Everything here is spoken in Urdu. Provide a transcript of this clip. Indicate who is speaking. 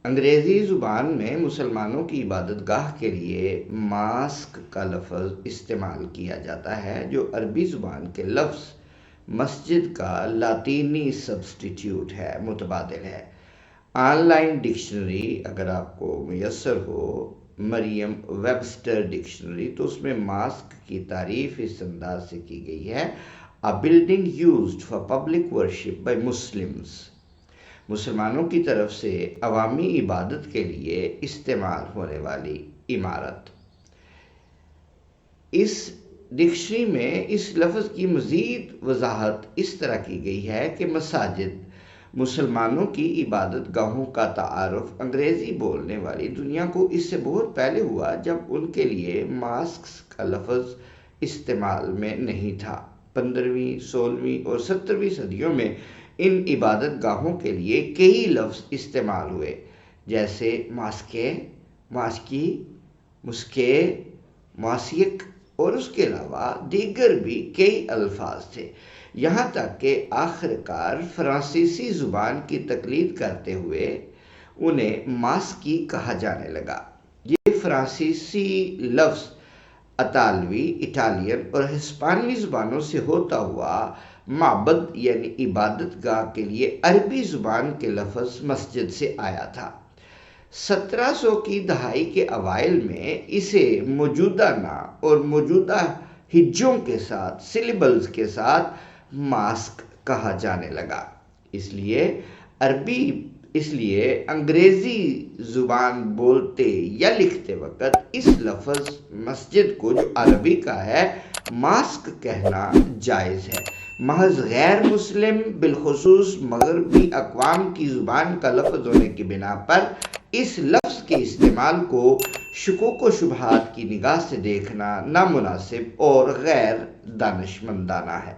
Speaker 1: انگریزی زبان میں مسلمانوں کی عبادت گاہ کے لیے ماسک کا لفظ استعمال کیا جاتا ہے، جو عربی زبان کے لفظ مسجد کا لاطینی سبسٹیٹیوٹ ہے، متبادل ہے۔ آن لائن ڈکشنری اگر آپ کو میسر ہو، مریم ویبسٹر ڈکشنری، تو اس میں ماسک کی تعریف اس انداز سے کی گئی ہے: A building used for public worship by Muslims۔ مسلمانوں کی طرف سے عوامی عبادت کے لیے استعمال ہونے والی عمارت۔ اس ڈکشنری میں اس لفظ کی مزید وضاحت اس طرح کی گئی ہے کہ مساجد مسلمانوں کی عبادت گاہوں کا تعارف انگریزی بولنے والی دنیا کو اس سے بہت پہلے ہوا، جب ان کے لیے ماسک کا لفظ استعمال میں نہیں تھا۔ 15ویں، 16ویں اور 17ویں صدیوں میں ان عبادت گاہوں کے لیے کئی لفظ استعمال ہوئے، جیسے ماسکے، ماسکی، مسکے، ماسیک، اور اس کے علاوہ دیگر بھی کئی الفاظ تھے، یہاں تک کہ آخر کار فرانسیسی زبان کی تقلید کرتے ہوئے انہیں ماسکی کہا جانے لگا۔ یہ فرانسیسی لفظ اطالوی، اٹالین اور ہسپانوی زبانوں سے ہوتا ہوا معبد یعنی عبادت گاہ کے لیے عربی زبان کے لفظ مسجد سے آیا تھا۔ 1700 کی دہائی کے اوائل میں اسے موجودہ نام اور موجودہ ہجوں کے ساتھ سلیبلز کے ساتھ ماسک کہا جانے لگا۔ اس لیے انگریزی زبان بولتے یا لکھتے وقت اس لفظ مسجد کو، جو عربی کا ہے، ماسک کہنا جائز ہے۔ محض غیر مسلم، بالخصوص مغربی اقوام کی زبان کا لفظ ہونے کی بنا پر اس لفظ کے استعمال کو شکوک و شبہات کی نگاہ سے دیکھنا نامناسب اور غیر دانشمندانہ ہے۔